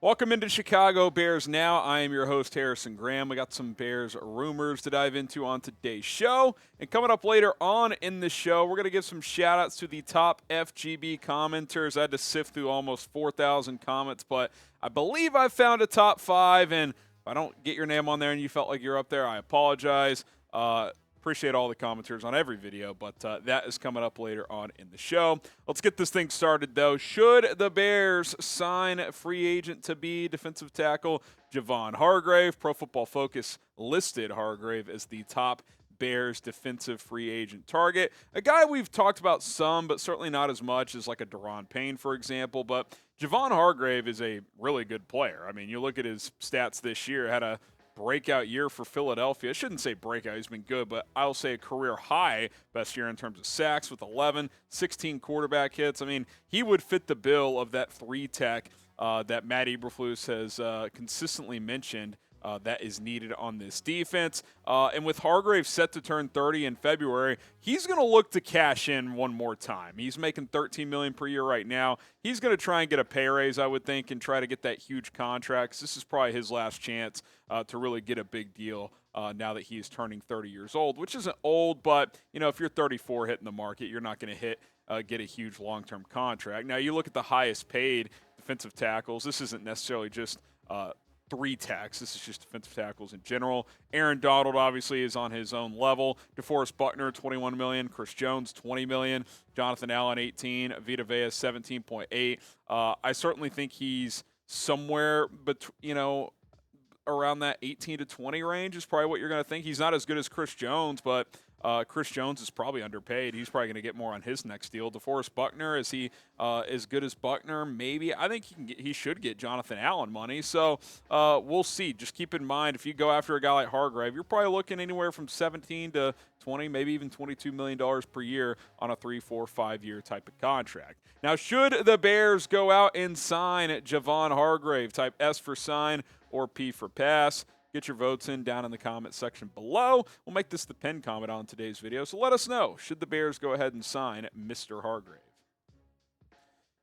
Welcome into Chicago Bears Now. I am your host, Harrison Graham. We got some Bears rumors to dive into on today's show. And coming up later on in the show, we're going to give some shout-outs to the top FGB commenters. I had to sift through almost 4,000 comments, but I believe I found a top 5. And if I don't get your name on there and you felt like you're up there, I apologize. Appreciate all the commenters on every video, but that is coming up later on in the show. Let's get this thing started, though. Should the Bears sign free agent to be defensive tackle Javon Hargrave? Pro Football Focus listed Hargrave as the top Bears defensive free agent target. A guy we've talked about some, but certainly not as much as like a Daron Payne, for example. But Javon Hargrave is a really good player. I mean, you look at his stats this year, had a breakout year for Philadelphia. I shouldn't say breakout, he's been good, but I'll say a career high best year in terms of sacks with 11, 16 quarterback hits. I mean, he would fit the bill of that 3-tech that Matt Eberflus has consistently mentioned that is needed on this defense. And with Hargrave set to turn 30 in February, he's going to look to cash in one more time. He's making $13 million per year right now. He's going to try and get a pay raise, I would think, and try to get that huge contract. This is probably his last chance to really get a big deal now that he is turning 30 years old, which isn't old, but if you're 34 hitting the market, you're not going to get a huge long-term contract. Now, you look at the highest paid defensive tackles. This isn't necessarily just 3-techs. This is just defensive tackles in general. Aaron Donald obviously is on his own level. DeForest Buckner, $21 million. Chris Jones, $20 million. Jonathan Allen, $18 million. Vita Vea, $17.8 million. I certainly think he's somewhere around that 18 to 20 range is probably what you're going to think. He's not as good as Chris Jones, but Chris Jones is probably underpaid. He's probably going to get more on his next deal. DeForest Buckner, is he as good as Buckner? Maybe. I think he should get Jonathan Allen money. So we'll see. Just keep in mind, if you go after a guy like Hargrave, you're probably looking anywhere from 17 to 20, maybe even $22 million per year on a 3, 4, 5-year type of contract. Now, should the Bears go out and sign Javon Hargrave, type S for sign or P for pass? Get your votes in down in the comment section below. We'll make this the pinned comment on today's video, so let us know, should the Bears go ahead and sign Mr. Hargrave?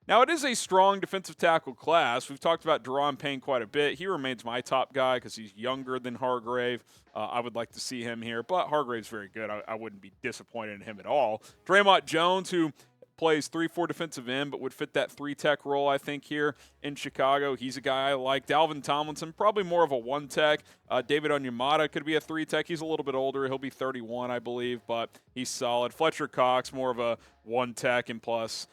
Now, it is a strong defensive tackle class. We've talked about Daron Payne quite a bit. He remains my top guy because he's younger than Hargrave. I would like to see him here, but Hargrave's very good. I wouldn't be disappointed in him at all. Dre'Mont Jones, who plays 3-4 defensive end, but would fit that 3-tech role, I think, here in Chicago. He's a guy I like. Dalvin Tomlinson, probably more of a 1-tech. David Onyemata could be a 3-tech. He's a little bit older. He'll be 31, I believe, but he's solid. Fletcher Cox, more of a 1-tech, and plus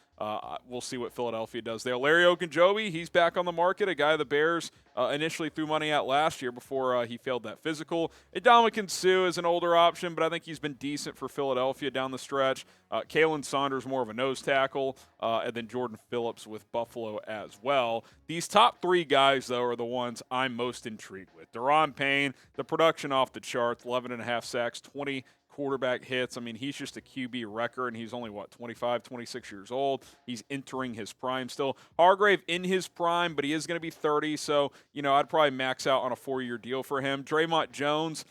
we'll see what Philadelphia does there. Larry Ogunjobi, he's back on the market, a guy the Bears initially threw money at last year before he failed that physical. Ndamukong Suh is an older option, but I think he's been decent for Philadelphia down the stretch. Kalen Saunders, more of a nose tackle, and then Jordan Phillips with Buffalo as well. These top 3 guys, though, are the ones I'm most intrigued with. Daron Payne, the production off the charts, 11.5 sacks, 20 quarterback hits. I mean, he's just a QB wrecker, and he's only, 25, 26 years old. He's entering his prime still. Hargrave in his prime, but he is going to be 30, so, I'd probably max out on a 4-year deal for him. Dre'Mont Jones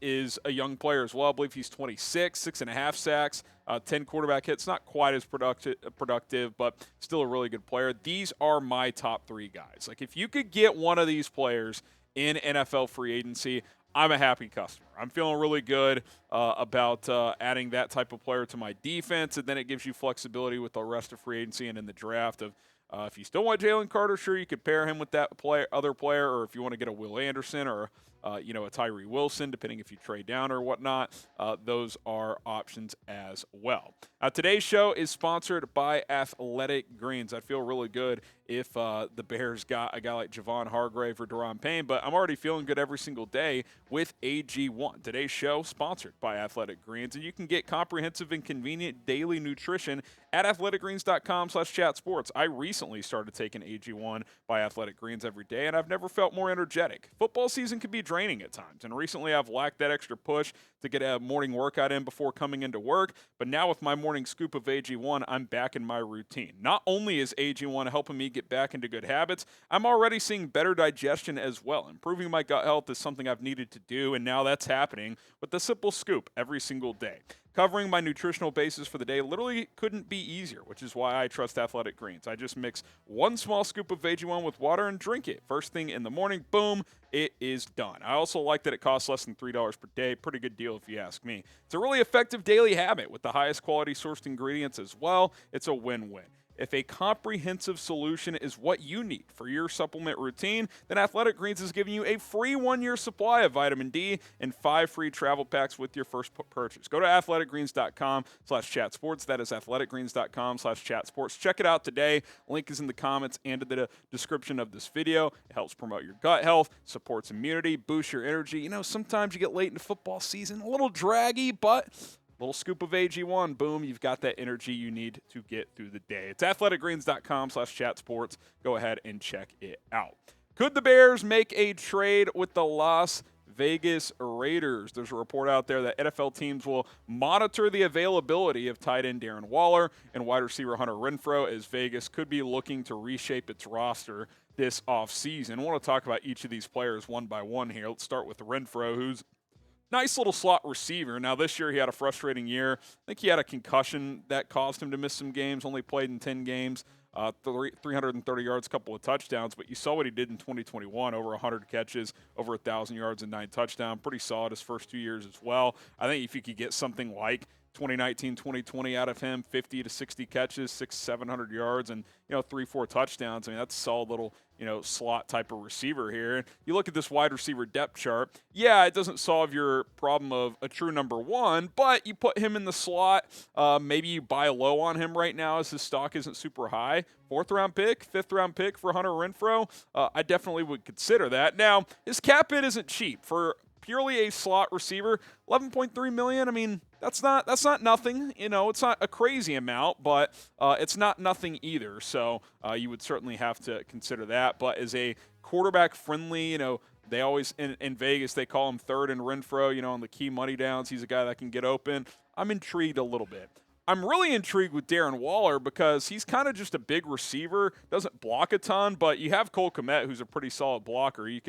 is a young player as well. I believe he's 26, 6.5 sacks, 10 quarterback hits. Not quite as productive, but still a really good player. These are my top 3 guys. Like, if you could get one of these players in NFL free agency, I'm a happy customer. I'm feeling really good about adding that type of player to my defense, and then it gives you flexibility with the rest of free agency and in the draft of if you still want Jalen Carter, sure, you could pair him with that other player, or if you want to get a Will Anderson or a Tyree Wilson, depending if you trade down or whatnot, those are options as well. Today's show is sponsored by Athletic Greens. I feel really good if the Bears got a guy like Javon Hargrave or Daron Payne, but I'm already feeling good every single day with AG1. Today's show sponsored by Athletic Greens, and you can get comprehensive and convenient daily nutrition at athleticgreens.com/chatsports. I recently started taking AG1 by Athletic Greens every day, and I've never felt more energetic. Football season can be draining at times, and recently I've lacked that extra push to get a morning workout in before coming into work, but now with my morning scoop of AG1, I'm back in my routine. Not only is AG1 helping me get back into good habits, I'm already seeing better digestion as well. Improving my gut health is something I've needed to do, and now that's happening with the simple scoop every single day. Covering my nutritional basis for the day literally couldn't be easier, which is why I trust Athletic Greens. I just mix one small scoop of Veggie One with water and drink it. First thing in the morning, boom, it is done. I also like that it costs less than $3 per day. Pretty good deal if you ask me. It's a really effective daily habit with the highest quality sourced ingredients as well. It's a win-win. If a comprehensive solution is what you need for your supplement routine, then Athletic Greens is giving you a free 1-year supply of vitamin D and 5 free travel packs with your first purchase. Go to athleticgreens.com/chatsports. That is athleticgreens.com/chatsports. Check it out today. Link is in the comments and in the description of this video. It helps promote your gut health, supports immunity, boosts your energy. You know, sometimes you get late into football season, a little draggy, but little scoop of AG1, boom, you've got that energy you need to get through the day. It's athleticgreens.com/chatsports. Go ahead and check it out. Could the Bears make a trade with the Las Vegas Raiders? There's a report out there that NFL teams will monitor the availability of tight end Darren Waller and wide receiver Hunter Renfrow, as Vegas could be looking to reshape its roster this offseason. I want to talk about each of these players one by one here. Let's start with Renfrow, who's nice little slot receiver. Now, this year he had a frustrating year. I think he had a concussion that caused him to miss some games, only played in 10 games, 330 yards, a couple of touchdowns. But you saw what he did in 2021, over 100 catches, over 1,000 yards and 9 touchdowns. Pretty solid his first 2 years as well. I think if you could get something like 2019, 2020 out of him, 50 to 60 catches, 700 yards, and 3-4 touchdowns. I mean, that's a solid little slot type of receiver here. You look at this wide receiver depth chart. Yeah, it doesn't solve your problem of a true number one, but you put him in the slot. Maybe you buy low on him right now as his stock isn't super high. 4th-round pick, 5th-round pick for Hunter Renfrow. I definitely would consider that. Now, his cap hit isn't cheap for purely a slot receiver. $11.3 million. I mean, that's not nothing. It's not a crazy amount, but it's not nothing either. So you would certainly have to consider that. But as a quarterback friendly, they always in Vegas they call him third and Renfrow. On the key money downs, he's a guy that can get open. I'm intrigued a little bit. I'm really intrigued with Darren Waller because he's kind of just a big receiver, doesn't block a ton, but you have Cole Kmet, who's a pretty solid blocker. You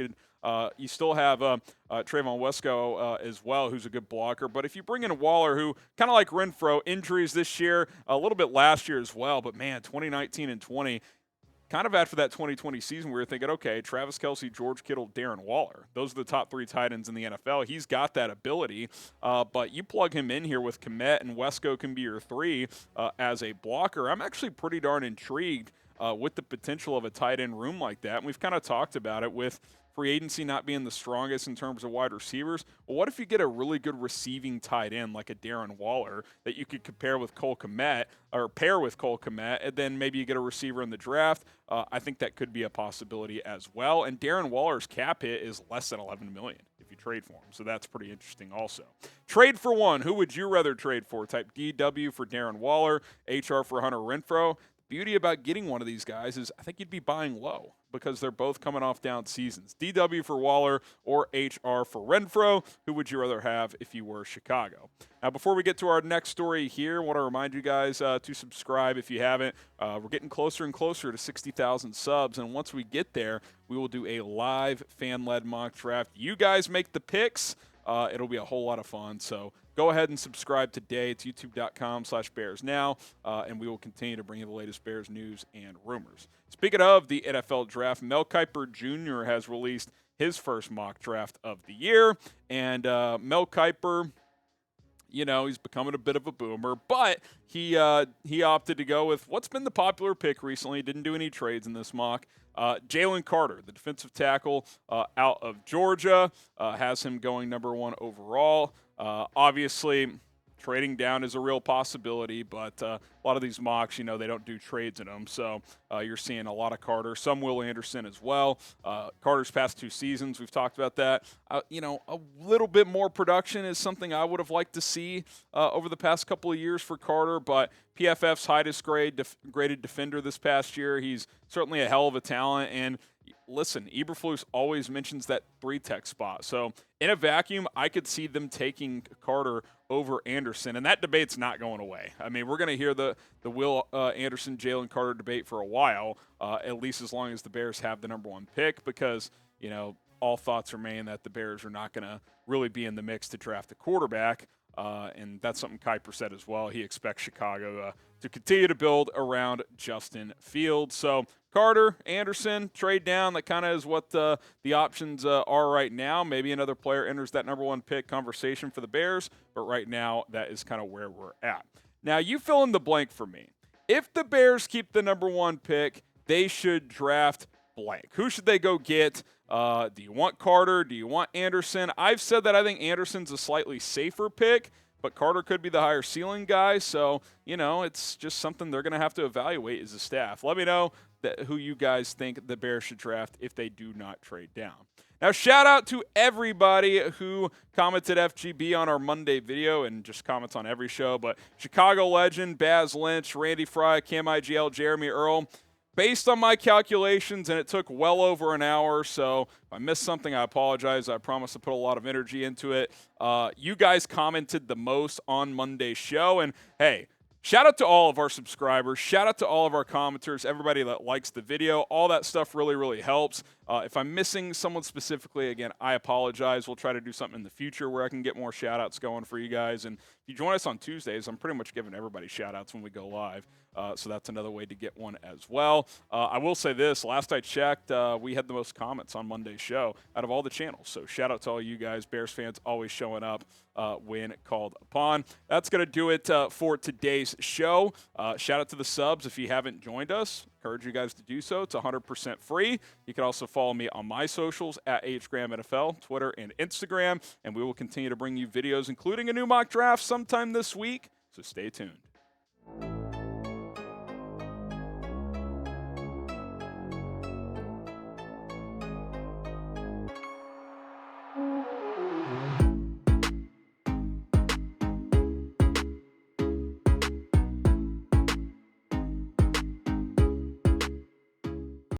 still have Trayvon Wesco as well, who's a good blocker. But if you bring in Waller, who kind of like Renfrow, injuries this year, a little bit last year as well, but man, 2019 and 20, kind of after that 2020 season, we were thinking, okay, Travis Kelce, George Kittle, Darren Waller. Those are the top 3 tight ends in the NFL. He's got that ability, but you plug him in here with Kmet, and Wesco can be your 3 as a blocker. I'm actually pretty darn intrigued with the potential of a tight end room like that. And we've kind of talked about it with free agency not being the strongest in terms of wide receivers. Well, what if you get a really good receiving tight end like a Darren Waller that you could compare with Cole Kmet or pair with Cole Kmet, and then maybe you get a receiver in the draft? I think that could be a possibility as well. And Darren Waller's cap hit is less than $11 million if you trade for him. So that's pretty interesting also. Trade for one. Who would you rather trade for? Type DW for Darren Waller, HR for Hunter Renfrow. Beauty about getting one of these guys is I think you'd be buying low because they're both coming off down seasons. DW for Waller or HR for Renfrow. Who would you rather have if you were Chicago? Now, before we get to our next story here, I want to remind you guys to subscribe if you haven't. We're getting closer and closer to 60,000 subs, and once we get there, we will do a live fan-led mock draft. You guys make the picks. It'll be a whole lot of fun, so go ahead and subscribe today. It's youtube.com/BearsNow, and we will continue to bring you the latest Bears news and rumors. Speaking of the NFL draft, Mel Kiper Jr. has released his first mock draft of the year, and Mel Kiper, he's becoming a bit of a boomer, but he opted to go with what's been the popular pick recently. Didn't do any trades in this mock. Jalen Carter, the defensive tackle out of Georgia, has him going number 1 overall. Obviously, trading down is a real possibility, but a lot of these mocks, they don't do trades in them. So you're seeing a lot of Carter, some Will Anderson as well. Carter's past 2 seasons, we've talked about that. A little bit more production is something I would have liked to see over the past couple of years for Carter, but PFF's highest graded defender this past year. He's certainly a hell of a talent, and listen, Eberflus always mentions that 3-tech spot. So in a vacuum, I could see them taking Carter over Anderson, and that debate's not going away. I mean, we're going to hear the Will Anderson, Jalen Carter debate for a while, at least as long as the Bears have the number 1 pick, because, all thoughts remain that the Bears are not going to really be in the mix to draft a quarterback. And that's something Kiper said as well. He expects Chicago to continue to build around Justin Fields. So Carter, Anderson, trade down. That kind of is what the options are right now. Maybe another player enters that number 1 pick conversation for the Bears, but right now that is kind of where we're at. Now you fill in the blank for me. If the Bears keep the number 1 pick, they should draft blank. Who should they go get? Do you want Carter? Do you want Anderson? I've said that I think Anderson's a slightly safer pick, but Carter could be the higher ceiling guy. So, it's just something they're going to have to evaluate as a staff. Let me know who you guys think the Bears should draft if they do not trade down. Now, shout out to everybody who commented FGB on our Monday video and just comments on every show. But Chicago legend, Baz Lynch, Randy Fry, Cam IGL, Jeremy Earl. Based on my calculations, and it took well over an hour, so if I missed something, I apologize. I promise to put a lot of energy into it. You guys commented the most on Monday's show, and hey, shout out to all of our subscribers. Shout out to all of our commenters, everybody that likes the video. All that stuff really, really helps. If I'm missing someone specifically, again, I apologize. We'll try to do something in the future where I can get more shout-outs going for you guys. And if you join us on Tuesdays, I'm pretty much giving everybody shout-outs when we go live. So that's another way to get one as well. I will say this. Last I checked, we had the most comments on Monday's show out of all the channels. So shout out to all you guys, Bears fans, always showing up when called upon. That's going to do it for today's show. Shout out to the subs. If you haven't joined us, encourage you guys to do so. It's 100% free. You can also follow me on my socials at HGramNFL, Twitter and Instagram. And we will continue to bring you videos, including a new mock draft sometime this week. So stay tuned.